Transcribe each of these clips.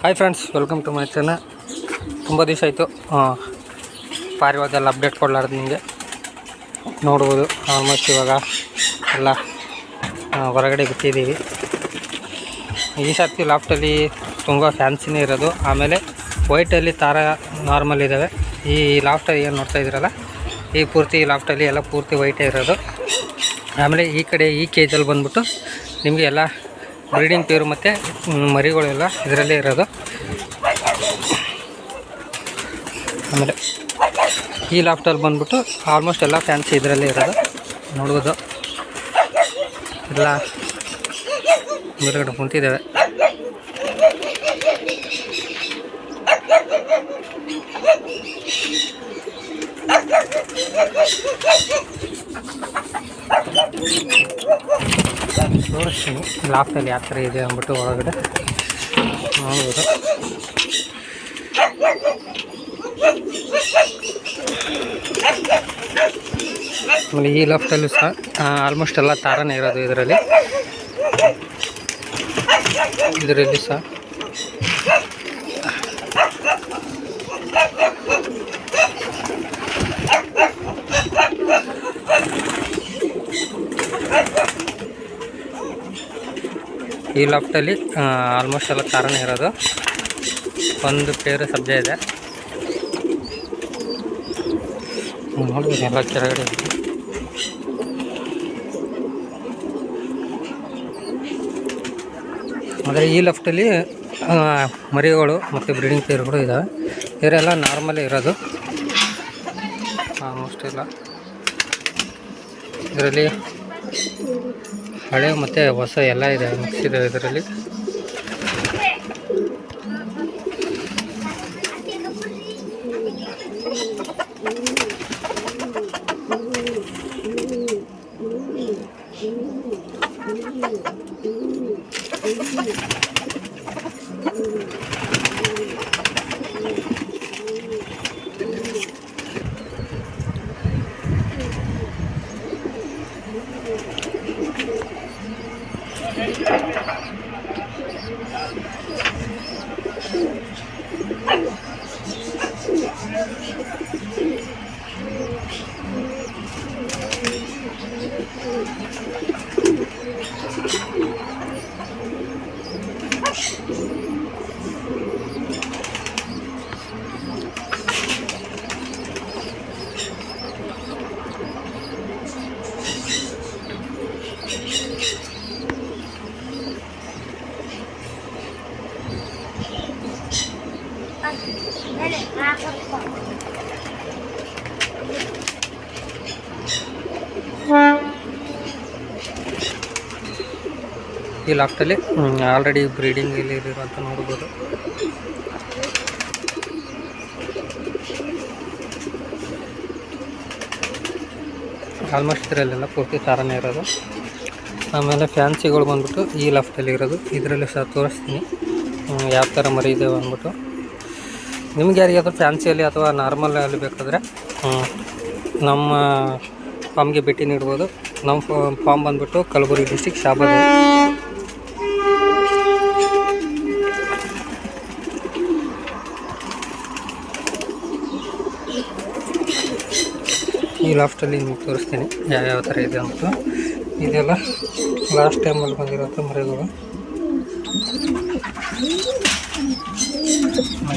Hi friends, welcome to my channel. ತುಂಬ ದಿವಸ ಆಯಿತು ಪಾರಿವಾಳದೆಲ್ಲ ಅಪ್ಡೇಟ್ ಕೊಡಲಾರ್ದು ನಿಮಗೆ ನೋಡ್ಬೋದು. ಆಲ್ಮೋಸ್ಟ್ ಇವಾಗ ಎಲ್ಲ ಹೊರಗಡೆ ಬಿಟ್ಟಿದ್ದೀವಿ. ಈ ಸರ್ತಿ ಲಾಫ್ಟಲ್ಲಿ ತುಂಬ ಫ್ಯಾನ್ಸಿನೇ ಇರೋದು. ಆಮೇಲೆ ವೈಟಲ್ಲಿ ತಾರ ನಾರ್ಮಲ್ ಇದ್ದಾವೆ. ಈ ಲಾಫ್ಟಲ್ಲಿ ಏನು ನೋಡ್ತಾ ಇದ್ದೀರಲ್ಲ, ಈ ಪೂರ್ತಿ ಲಾಫ್ಟಲ್ಲಿ ಎಲ್ಲ ಪೂರ್ತಿ ವೈಟೇ ಇರೋದು. ಆಮೇಲೆ ಈ ಕಡೆ ಈ ಕೇಜಲ್ಲಿ ಬಂದ್ಬಿಟ್ಟು ನಿಮಗೆ ಎಲ್ಲ ಬ್ರೀಡಿಂಗ್ ಪೇರು ಮತ್ತು ಮರಿಗಳೆಲ್ಲ ಇದರಲ್ಲೇ ಇರೋದು. ಆಮೇಲೆ ಈ ಲಾಫ್ಟಲ್ಲಿ ಬಂದ್ಬಿಟ್ಟು ಆಲ್ಮೋಸ್ಟ್ ಎಲ್ಲ ಫ್ಯಾನ್ಸಿ ಇದರಲ್ಲೇ ಇರೋದು. ನೋಡ್ಬೋದು ಎಲ್ಲ ಮೇಲ್ಗಡೆ ಕುಂತಿದ್ದಾವೆ. ತೋರಿಸ್ತೀನಿ ಲಾಫ್ಟಲ್ಲಿ ಯಾವ ಥರ ಇದೆ ಅಂದ್ಬಿಟ್ಟು ಒಳಗಡೆ ನೋಡ್ಬೋದು. ಆಮೇಲೆ ಈ ಲಾಫ್ಟಲ್ಲೂ ಸಹ ಆಲ್ಮೋಸ್ಟ್ ಎಲ್ಲ ತಾರನೇ ಇರೋದು. ಇದರಲ್ಲಿ ಸಹ ಈ ಲಾಫ್ಟಲ್ಲಿ ಆಲ್ಮೋಸ್ಟ್ ಎಲ್ಲ ತಾರನೇ ಇರೋದು. ಒಂದು ಪೇರು ಸಬ್ಜೆ ಇದೆ, ನೋಡ್ಬೋದು ಎಲ್ಲ ಕೆಳಗಡೆ. ಆದರೆ ಈ ಲಾಫ್ಟಲ್ಲಿ ಮರಿಗಳು ಮತ್ತು ಬ್ರೀಡಿಂಗ್ ಪೇರುಗಳು ಇದ್ದಾವೆ. ಇವರೆಲ್ಲ ನಾರ್ಮಲೇ ಇರೋದು ಆಲ್ಮೋಸ್ಟ್ ಎಲ್ಲ. ಇದರಲ್ಲಿ ಹಳೆ ಮತ್ತು ಹೊಸ ಎಲ್ಲ ಇದೆ, ಮಿಕ್ಸ್ ಇದೆ ಇದರಲ್ಲಿ. ಈ ಲಾಫ್ಟಲ್ಲಿ ಆಲ್ರೆಡಿ ಬ್ರೀಡಿಂಗ್ ಇಲ್ಲಿ ಇರೋಂಥ ನೋಡ್ಬೋದು. ಆಲ್ಮೋಸ್ಟ್ ಇದರಲ್ಲೆಲ್ಲ ಪೂರ್ತಿ ತಾರನೇ ಇರೋದು. ಆಮೇಲೆ ಫ್ಯಾನ್ಸಿಗಳು ಬಂದ್ಬಿಟ್ಟು ಈ ಲಾಫ್ಟಲ್ಲಿ ಇರೋದು. ಇದರಲ್ಲಿ ಸಹ ತೋರಿಸ್ತೀನಿ ಯಾವ ಥರ ಮರಿ ಇದ್ದಾವೆ ಅಂದ್ಬಿಟ್ಟು. ನಿಮ್ಗೆ ಯಾರಿಗಾದ್ರೂ ಫ್ಯಾನ್ಸಿಯಲ್ಲಿ ಅಥವಾ ನಾರ್ಮಲಲ್ಲಿ ಬೇಕಾದರೆ ನಮ್ಮ ಫಾರ್ಮ್ಗೆ ಭೇಟಿ ನೀಡ್ಬೋದು. ನಮ್ಮ ಫಾರ್ಮ್ ಬಂದ್ಬಿಟ್ಟು ಕಲಬುರಗಿ ಡಿಸ್ಟಿಕ್ ಶಾಬಾದ್. ಈ ಲಾಫ್ಟಲ್ಲಿ ನಿಮ್ಗೆ ತೋರಿಸ್ತೀನಿ ಯಾವ್ಯಾವ ಥರ ಇದೆ ಅಂದ್ಬಿಟ್ಟು. ಇದೆಲ್ಲ ಲಾಸ್ಟ್ ಟೈಮಲ್ಲಿ ಬಂದಿರೋಂಥ ಮರಿಗಳು.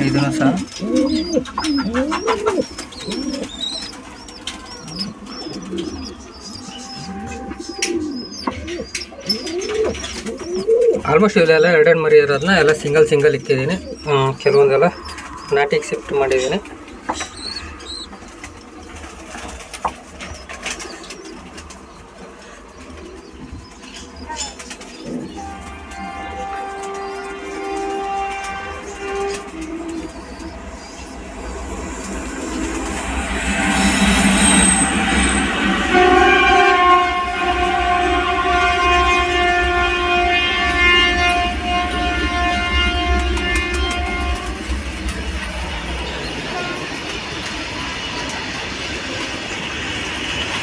ಇದನ್ನು ಸಹ ಆಲ್ಮೋಸ್ಟ್ ಇವೆಲ್ಲ ಎರಡೆರಡು ಮರಿ ಇರೋದನ್ನ ಎಲ್ಲ ಸಿಂಗಲ್ ಇಕ್ಕಿದ್ದೀನಿ. ಕೆಲವೊಂದೆಲ್ಲ ನಾಟಿಗೆ ಶಿಫ್ಟ್ ಮಾಡಿದ್ದೀನಿ.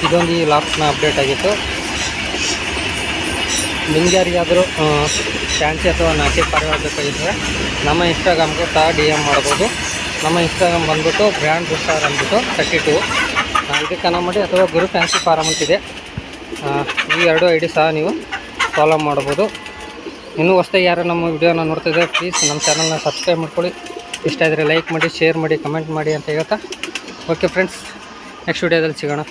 ಇದೊಂದು ಈ ಲಾಫ್ಟ್ನ ಅಪ್ಡೇಟ್ ಆಗಿತ್ತು. ನಿಮ್ಗೆ ಯಾರಿಗಾದರೂ ಫ್ಯಾನ್ಸಿ ಅಥವಾ ನಾಟಿ ಪಾರಿವಾಳ ಬೇಕಾಗಿದ್ದರೆ ನಮ್ಮ ಇನ್ಸ್ಟಾಗ್ರಾಮ್ಗೆ DM ಮಾಡ್ಬೋದು. ನಮ್ಮ ಇನ್ಸ್ಟಾಗ್ರಾಮ್ ಬಂದ್ಬಿಟ್ಟು ಬ್ರ್ಯಾಂಡ್ ಬುಸ್ಟರ್ ಅಂದ್ಬಿಟ್ಟು 32 ಇದಕ್ಕೆ ಕನೆಕ್ಟ್ ಮಾಡಿ, ಅಥವಾ ಗುರು ಫ್ಯಾನ್ಸಿ ಫಾರಮ್ ಅಂತಿದೆ. ಈ 2 ID ಸಹ ನೀವು ಫಾಲೋ ಮಾಡ್ಬೋದು. ಇನ್ನೂ ಹೊಸ್ದಾಗಿ ಯಾರು ನಮ್ಮ ವಿಡಿಯೋನ ನೋಡ್ತಿದ್ದಾರೆ ಪ್ಲೀಸ್ ನಮ್ಮ ಚಾನಲ್ನ ಸಬ್ಸ್ಕ್ರೈಬ್ ಮಾಡ್ಕೊಳ್ಳಿ. ಇಷ್ಟ ಆದರೆ ಲೈಕ್ ಮಾಡಿ, ಶೇರ್ ಮಾಡಿ, ಕಮೆಂಟ್ ಮಾಡಿ ಅಂತ ಹೇಳ್ತಾ ಓಕೆ ಫ್ರೆಂಡ್ಸ್, ನೆಕ್ಸ್ಟ್ ವಿಡಿಯೋದಲ್ಲಿ ಸಿಗೋಣ.